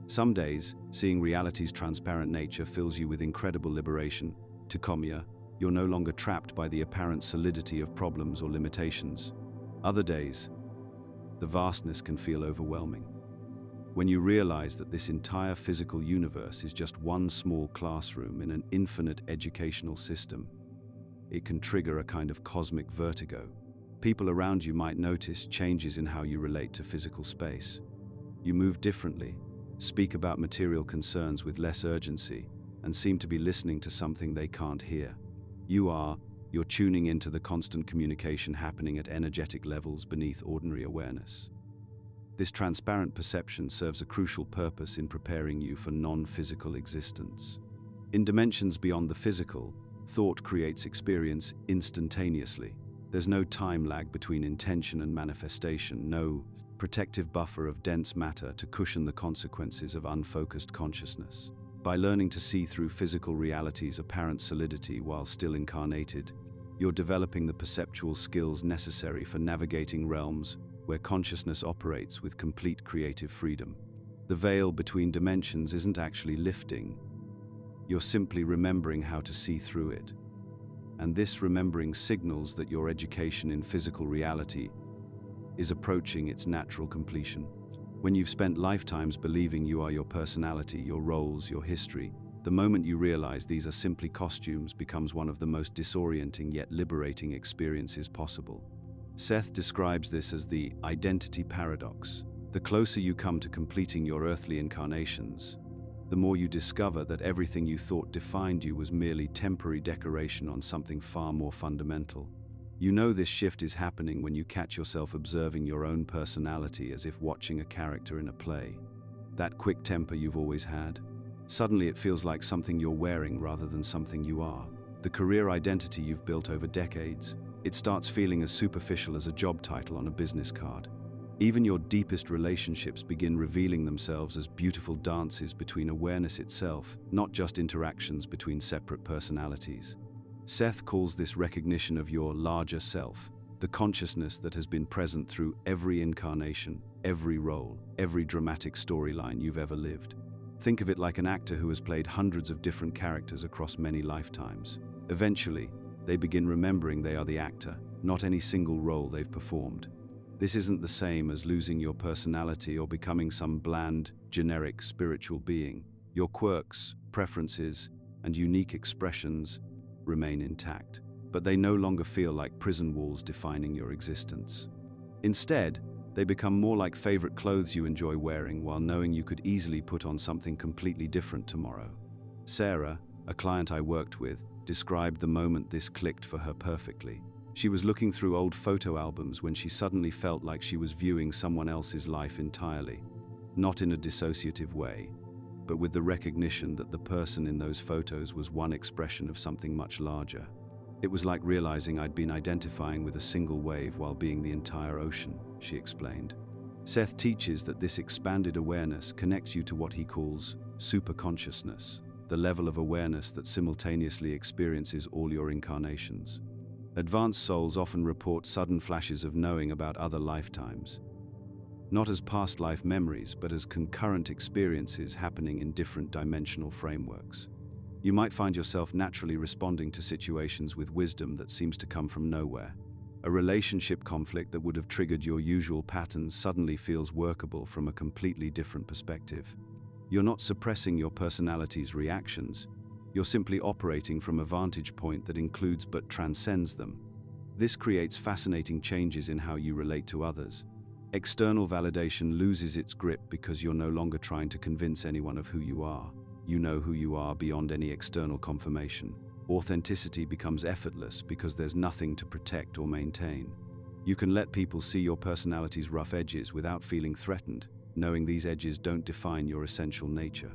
Some days, seeing reality's transparent nature fills you with incredible liberation. Tacomia, you're no longer trapped by the apparent solidity of problems or limitations. Other days, the vastness can feel overwhelming. When you realize that this entire physical universe is just one small classroom in an infinite educational system, it can trigger a kind of cosmic vertigo. People around you might notice changes in how you relate to physical space. You move differently, speak about material concerns with less urgency, and seem to be listening to something they can't hear. You're tuning into the constant communication happening at energetic levels beneath ordinary awareness. This transparent perception serves a crucial purpose in preparing you for non-physical existence. In dimensions beyond the physical, thought creates experience instantaneously. There's no time lag between intention and manifestation, no protective buffer of dense matter to cushion the consequences of unfocused consciousness. By learning to see through physical reality's apparent solidity while still incarnated, you're developing the perceptual skills necessary for navigating realms where consciousness operates with complete creative freedom. The veil between dimensions isn't actually lifting. You're simply remembering how to see through it. And this remembering signals that your education in physical reality is approaching its natural completion. When you've spent lifetimes believing you are your personality, your roles, your history, the moment you realize these are simply costumes becomes one of the most disorienting yet liberating experiences possible. Seth describes this as the identity paradox. The closer you come to completing your earthly incarnations, the more you discover that everything you thought defined you was merely temporary decoration on something far more fundamental. You know this shift is happening when you catch yourself observing your own personality as if watching a character in a play. That quick temper you've always had, suddenly it feels like something you're wearing rather than something you are. The career identity you've built over decades, it starts feeling as superficial as a job title on a business card. Even your deepest relationships begin revealing themselves as beautiful dances between awareness itself, not just interactions between separate personalities. Seth calls this recognition of your larger self, the consciousness that has been present through every incarnation, every role, every dramatic storyline you've ever lived. Think of it like an actor who has played hundreds of different characters across many lifetimes. Eventually, they begin remembering they are the actor, not any single role they've performed. This isn't the same as losing your personality or becoming some bland, generic spiritual being. Your quirks, preferences, and unique expressions remain intact, but they no longer feel like prison walls defining your existence. Instead, they become more like favorite clothes you enjoy wearing while knowing you could easily put on something completely different tomorrow. Sarah, a client I worked with, described the moment this clicked for her perfectly. She was looking through old photo albums when she suddenly felt like she was viewing someone else's life entirely, not in a dissociative way, but with the recognition that the person in those photos was one expression of something much larger. It was like realizing I'd been identifying with a single wave while being the entire ocean, she explained. Seth teaches that this expanded awareness connects you to what he calls superconsciousness, the level of awareness that simultaneously experiences all your incarnations. Advanced souls often report sudden flashes of knowing about other lifetimes, not as past life memories, but as concurrent experiences happening in different dimensional frameworks. You might find yourself naturally responding to situations with wisdom that seems to come from nowhere. A relationship conflict that would have triggered your usual patterns suddenly feels workable from a completely different perspective. You're not suppressing your personality's reactions. You're simply operating from a vantage point that includes but transcends them. This creates fascinating changes in how you relate to others. External validation loses its grip because you're no longer trying to convince anyone of who you are. You know who you are beyond any external confirmation. Authenticity becomes effortless because there's nothing to protect or maintain. You can let people see your personality's rough edges without feeling threatened, knowing these edges don't define your essential nature.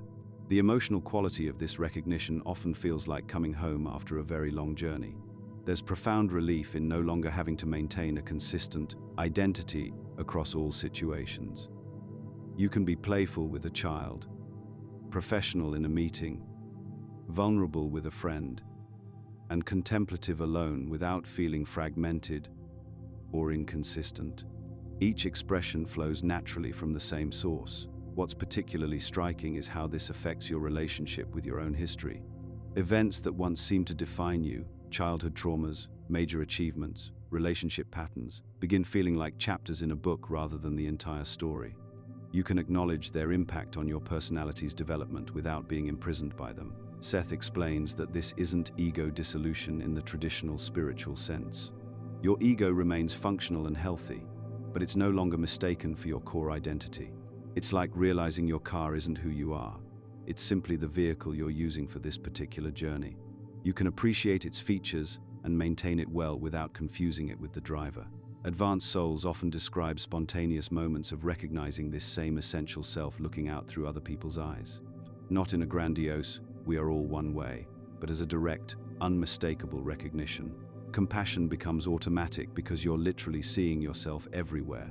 The emotional quality of this recognition often feels like coming home after a very long journey. There's profound relief in no longer having to maintain a consistent identity across all situations. You can be playful with a child, professional in a meeting, vulnerable with a friend, and contemplative alone without feeling fragmented or inconsistent. Each expression flows naturally from the same source. What's particularly striking is how this affects your relationship with your own history. Events that once seemed to define you, childhood traumas, major achievements, relationship patterns, begin feeling like chapters in a book rather than the entire story. You can acknowledge their impact on your personality's development without being imprisoned by them. Seth explains that this isn't ego dissolution in the traditional spiritual sense. Your ego remains functional and healthy, but it's no longer mistaken for your core identity. It's like realizing your car isn't who you are. It's simply the vehicle you're using for this particular journey. You can appreciate its features and maintain it well without confusing it with the driver. Advanced souls often describe spontaneous moments of recognizing this same essential self looking out through other people's eyes. Not in a grandiose, we are all one way, but as a direct, unmistakable recognition. Compassion becomes automatic because you're literally seeing yourself everywhere,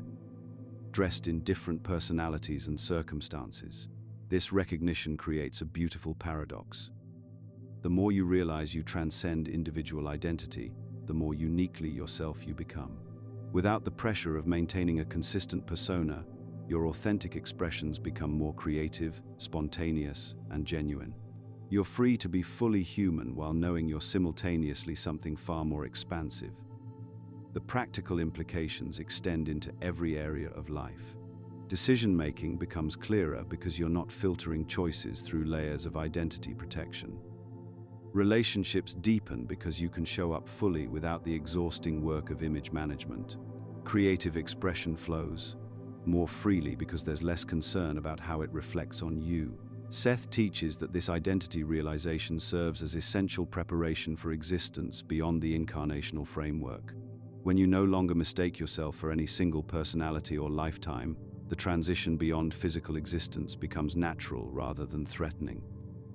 dressed in different personalities and circumstances. This recognition creates a beautiful paradox. The more you realize you transcend individual identity, the more uniquely yourself you become. Without the pressure of maintaining a consistent persona, your authentic expressions become more creative, spontaneous, and genuine. You're free to be fully human while knowing you're simultaneously something far more expansive. The practical implications extend into every area of life. Decision-making becomes clearer because you're not filtering choices through layers of identity protection. Relationships deepen because you can show up fully without the exhausting work of image management. Creative expression flows more freely because there's less concern about how it reflects on you. Seth teaches that this identity realization serves as essential preparation for existence beyond the incarnational framework. When you no longer mistake yourself for any single personality or lifetime, the transition beyond physical existence becomes natural rather than threatening.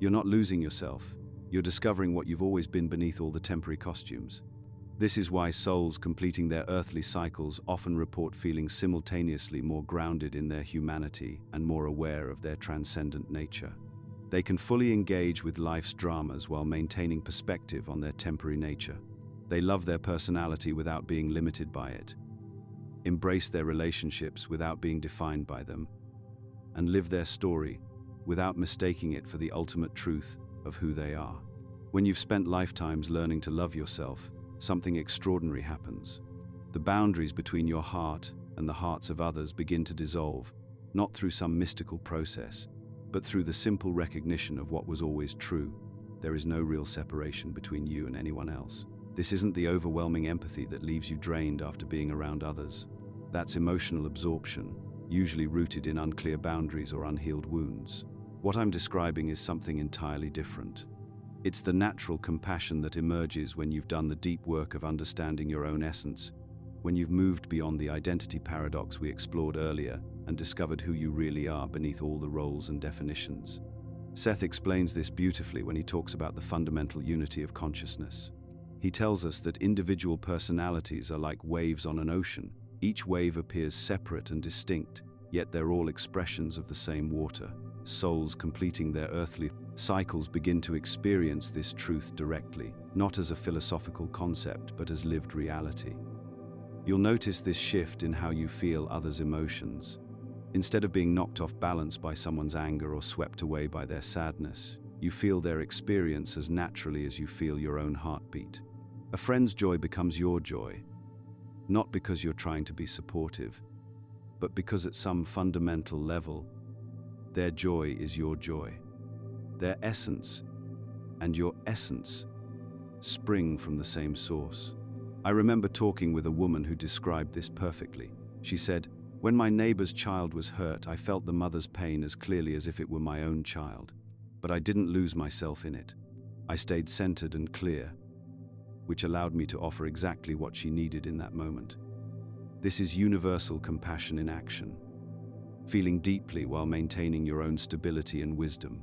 You're not losing yourself. You're discovering what you've always been beneath all the temporary costumes. This is why souls completing their earthly cycles often report feeling simultaneously more grounded in their humanity and more aware of their transcendent nature. They can fully engage with life's dramas while maintaining perspective on their temporary nature. They love their personality without being limited by it, embrace their relationships without being defined by them, and live their story without mistaking it for the ultimate truth of who they are. When you've spent lifetimes learning to love yourself, something extraordinary happens. The boundaries between your heart and the hearts of others begin to dissolve, not through some mystical process, but through the simple recognition of what was always true. There is no real separation between you and anyone else. This isn't the overwhelming empathy that leaves you drained after being around others. That's emotional absorption, usually rooted in unclear boundaries or unhealed wounds. What I'm describing is something entirely different. It's the natural compassion that emerges when you've done the deep work of understanding your own essence, when you've moved beyond the identity paradox we explored earlier and discovered who you really are beneath all the roles and definitions. Seth explains this beautifully when he talks about the fundamental unity of consciousness. He tells us that individual personalities are like waves on an ocean. Each wave appears separate and distinct, yet they're all expressions of the same water. Souls completing their earthly cycles begin to experience this truth directly, not as a philosophical concept, but as lived reality. You'll notice this shift in how you feel others' emotions. Instead of being knocked off balance by someone's anger or swept away by their sadness, you feel their experience as naturally as you feel your own heartbeat. A friend's joy becomes your joy, not because you're trying to be supportive, but because at some fundamental level, their joy is your joy. Their essence and your essence spring from the same source. I remember talking with a woman who described this perfectly. She said, "When my neighbor's child was hurt, I felt the mother's pain as clearly as if it were my own child. But I didn't lose myself in it. I stayed centered and clear, which allowed me to offer exactly what she needed in that moment." This is universal compassion in action. Feeling deeply while maintaining your own stability and wisdom.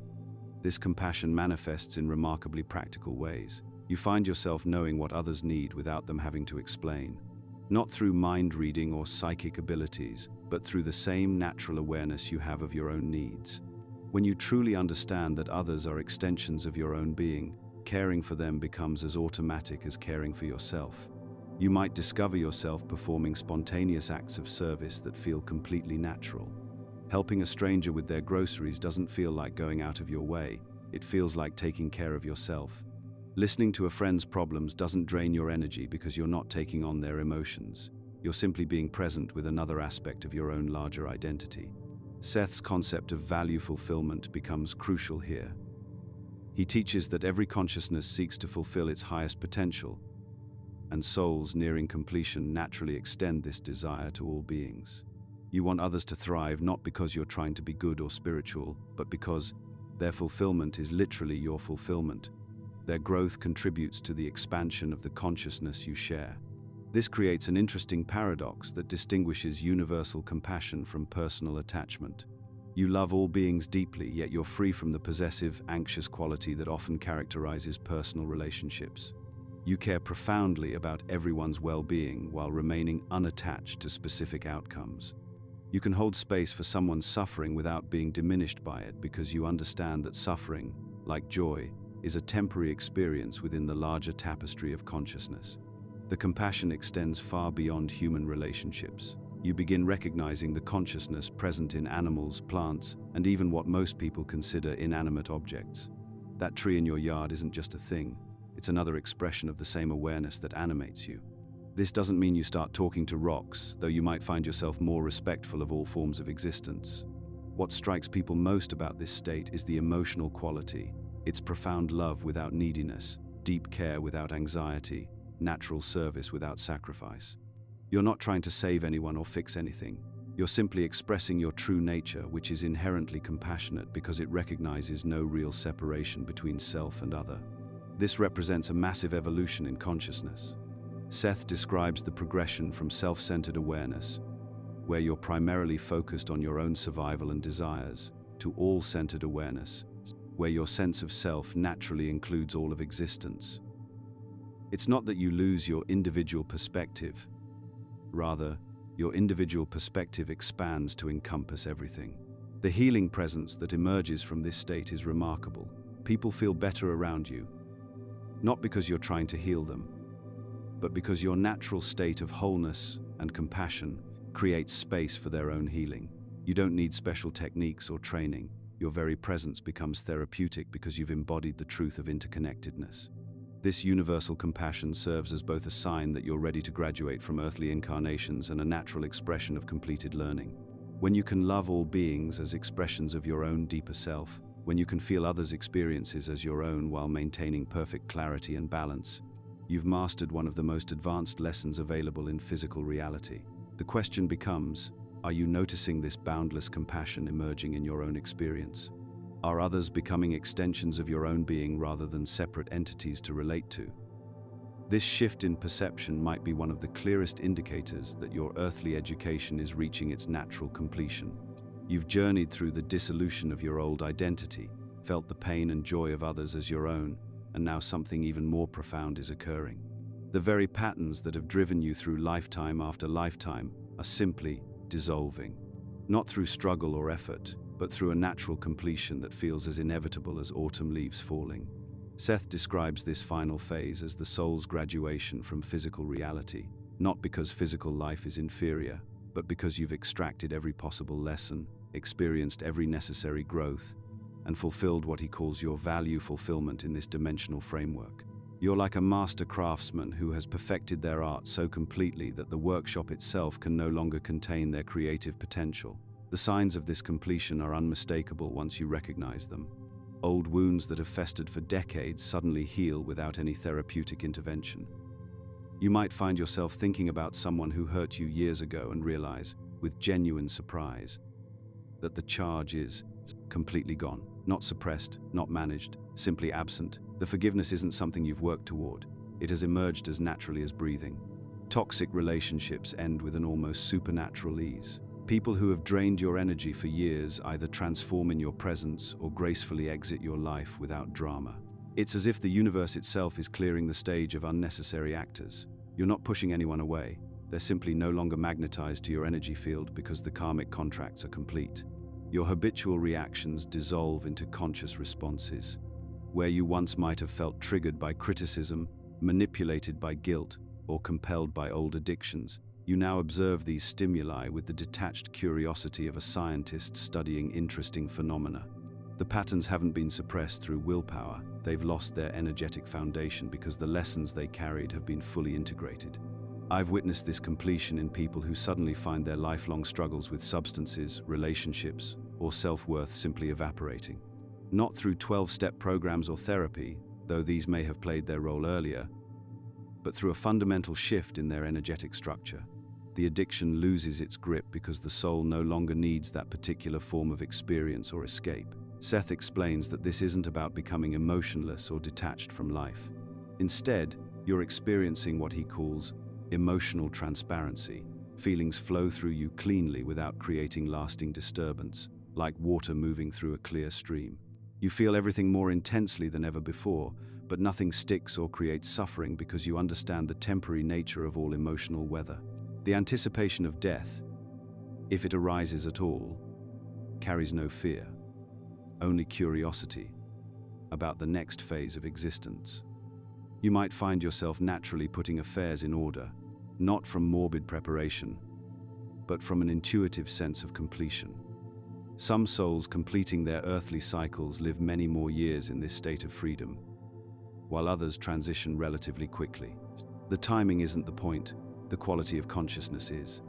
This compassion manifests in remarkably practical ways. You find yourself knowing what others need without them having to explain. Not through mind reading or psychic abilities, but through the same natural awareness you have of your own needs. When you truly understand that others are extensions of your own being, caring for them becomes as automatic as caring for yourself. You might discover yourself performing spontaneous acts of service that feel completely natural. Helping a stranger with their groceries doesn't feel like going out of your way, it feels like taking care of yourself. Listening to a friend's problems doesn't drain your energy because you're not taking on their emotions. You're simply being present with another aspect of your own larger identity. Seth's concept of value fulfillment becomes crucial here. He teaches that every consciousness seeks to fulfill its highest potential, and souls nearing completion naturally extend this desire to all beings. You want others to thrive not because you're trying to be good or spiritual, but because their fulfillment is literally your fulfillment. Their growth contributes to the expansion of the consciousness you share. This creates an interesting paradox that distinguishes universal compassion from personal attachment. You love all beings deeply, yet you're free from the possessive, anxious quality that often characterizes personal relationships. You care profoundly about everyone's well-being while remaining unattached to specific outcomes. You can hold space for someone's suffering without being diminished by it because you understand that suffering, like joy, is a temporary experience within the larger tapestry of consciousness. The compassion extends far beyond human relationships. You begin recognizing the consciousness present in animals, plants, and even what most people consider inanimate objects. That tree in your yard isn't just a thing, it's another expression of the same awareness that animates you. This doesn't mean you start talking to rocks, though you might find yourself more respectful of all forms of existence. What strikes people most about this state is the emotional quality. It's profound love without neediness, deep care without anxiety, natural service without sacrifice. You're not trying to save anyone or fix anything. You're simply expressing your true nature, which is inherently compassionate because it recognizes no real separation between self and other. This represents a massive evolution in consciousness. Seth describes the progression from self-centered awareness, where you're primarily focused on your own survival and desires, to all-centered awareness, where your sense of self naturally includes all of existence. It's not that you lose your individual perspective. Rather, your individual perspective expands to encompass everything. The healing presence that emerges from this state is remarkable. People feel better around you, not because you're trying to heal them, but because your natural state of wholeness and compassion creates space for their own healing. You don't need special techniques or training. Your very presence becomes therapeutic because you've embodied the truth of interconnectedness. This universal compassion serves as both a sign that you're ready to graduate from earthly incarnations and a natural expression of completed learning. When you can love all beings as expressions of your own deeper self, when you can feel others' experiences as your own while maintaining perfect clarity and balance, you've mastered one of the most advanced lessons available in physical reality. The question becomes, are you noticing this boundless compassion emerging in your own experience? Are others becoming extensions of your own being rather than separate entities to relate to? This shift in perception might be one of the clearest indicators that your earthly education is reaching its natural completion. You've journeyed through the dissolution of your old identity, felt the pain and joy of others as your own, and now something even more profound is occurring. The very patterns that have driven you through lifetime after lifetime are simply dissolving, not through struggle or effort, but through a natural completion that feels as inevitable as autumn leaves falling. Seth describes this final phase as the soul's graduation from physical reality, not because physical life is inferior, but because you've extracted every possible lesson, experienced every necessary growth, and fulfilled what he calls your value fulfillment in this dimensional framework. You're like a master craftsman who has perfected their art so completely that the workshop itself can no longer contain their creative potential. The signs of this completion are unmistakable once you recognize them. Old wounds that have festered for decades suddenly heal without any therapeutic intervention. You might find yourself thinking about someone who hurt you years ago and realize, with genuine surprise, that the charge is completely gone. Not suppressed, not managed, simply absent. The forgiveness isn't something you've worked toward. It has emerged as naturally as breathing. Toxic relationships end with an almost supernatural ease. People who have drained your energy for years either transform in your presence or gracefully exit your life without drama. It's as if the universe itself is clearing the stage of unnecessary actors. You're not pushing anyone away. They're simply no longer magnetized to your energy field because the karmic contracts are complete. Your habitual reactions dissolve into conscious responses. Where you once might have felt triggered by criticism, manipulated by guilt, or compelled by old addictions, you now observe these stimuli with the detached curiosity of a scientist studying interesting phenomena. The patterns haven't been suppressed through willpower. They've lost their energetic foundation because the lessons they carried have been fully integrated. I've witnessed this completion in people who suddenly find their lifelong struggles with substances, relationships, or self-worth simply evaporating. Not through 12-step programs or therapy, though these may have played their role earlier, but through a fundamental shift in their energetic structure. The addiction loses its grip because the soul no longer needs that particular form of experience or escape. Seth explains that this isn't about becoming emotionless or detached from life. Instead, you're experiencing what he calls emotional transparency. Feelings flow through you cleanly without creating lasting disturbance, like water moving through a clear stream. You feel everything more intensely than ever before, but nothing sticks or creates suffering because you understand the temporary nature of all emotional weather. The anticipation of death, if it arises at all, carries no fear, only curiosity about the next phase of existence. You might find yourself naturally putting affairs in order, not from morbid preparation, but from an intuitive sense of completion. Some souls completing their earthly cycles live many more years in this state of freedom, while others transition relatively quickly. The timing isn't the point, the quality of consciousness is.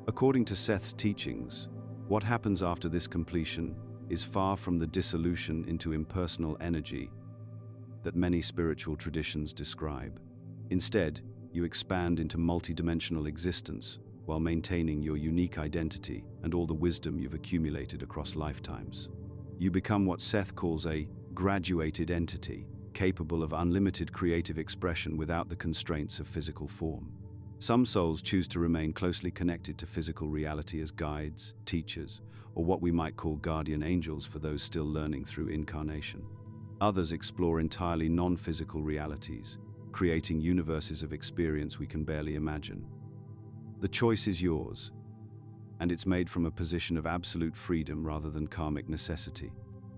According to Seth's teachings, what happens after this completion is far from the dissolution into impersonal energy that many spiritual traditions describe. Instead, you expand into multidimensional existence while maintaining your unique identity and all the wisdom you've accumulated across lifetimes. You become what Seth calls a graduated entity, capable of unlimited creative expression without the constraints of physical form. Some souls choose to remain closely connected to physical reality as guides, teachers, or what we might call guardian angels for those still learning through incarnation. Others explore entirely non-physical realities, creating universes of experience we can barely imagine. The choice is yours, and it's made from a position of absolute freedom rather than karmic necessity.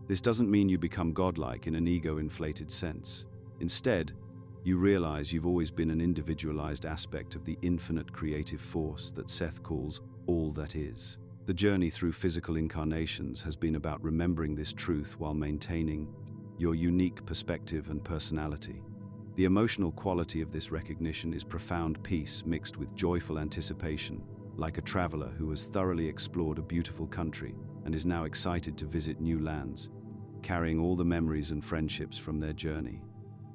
This doesn't mean you become godlike in an ego-inflated sense. Instead, you realize you've always been an individualized aspect of the infinite creative force that Seth calls all that is. The journey through physical incarnations has been about remembering this truth while maintaining your unique perspective and personality. The emotional quality of this recognition is profound peace mixed with joyful anticipation, like a traveler who has thoroughly explored a beautiful country and is now excited to visit new lands, carrying all the memories and friendships from their journey.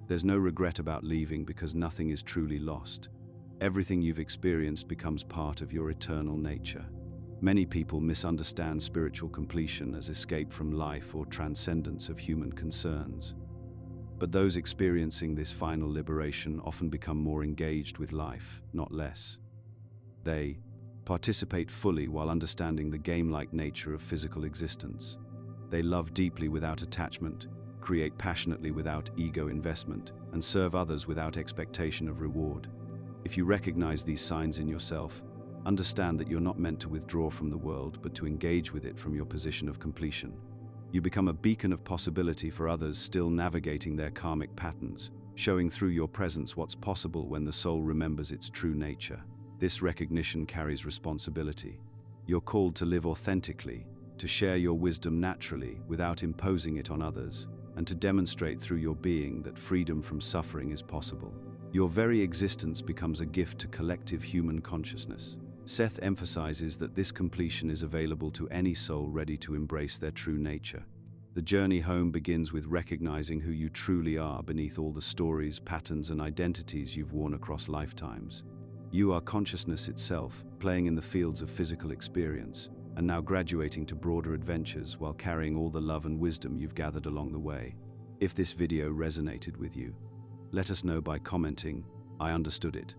There's no regret about leaving because nothing is truly lost. Everything you've experienced becomes part of your eternal nature. Many people misunderstand spiritual completion as escape from life or transcendence of human concerns. But those experiencing this final liberation often become more engaged with life, not less. They participate fully while understanding the game-like nature of physical existence. They love deeply without attachment, create passionately without ego investment, and serve others without expectation of reward. If you recognize these signs in yourself, understand that you're not meant to withdraw from the world, but to engage with it from your position of completion. You become a beacon of possibility for others still navigating their karmic patterns, showing through your presence what's possible when the soul remembers its true nature. This recognition carries responsibility. You're called to live authentically, to share your wisdom naturally without imposing it on others, and to demonstrate through your being that freedom from suffering is possible. Your very existence becomes a gift to collective human consciousness. Seth emphasizes that this completion is available to any soul ready to embrace their true nature. The journey home begins with recognizing who you truly are beneath all the stories, patterns, and identities you've worn across lifetimes. You are consciousness itself, playing in the fields of physical experience, and now graduating to broader adventures while carrying all the love and wisdom you've gathered along the way. If this video resonated with you, let us know by commenting, "I understood it,"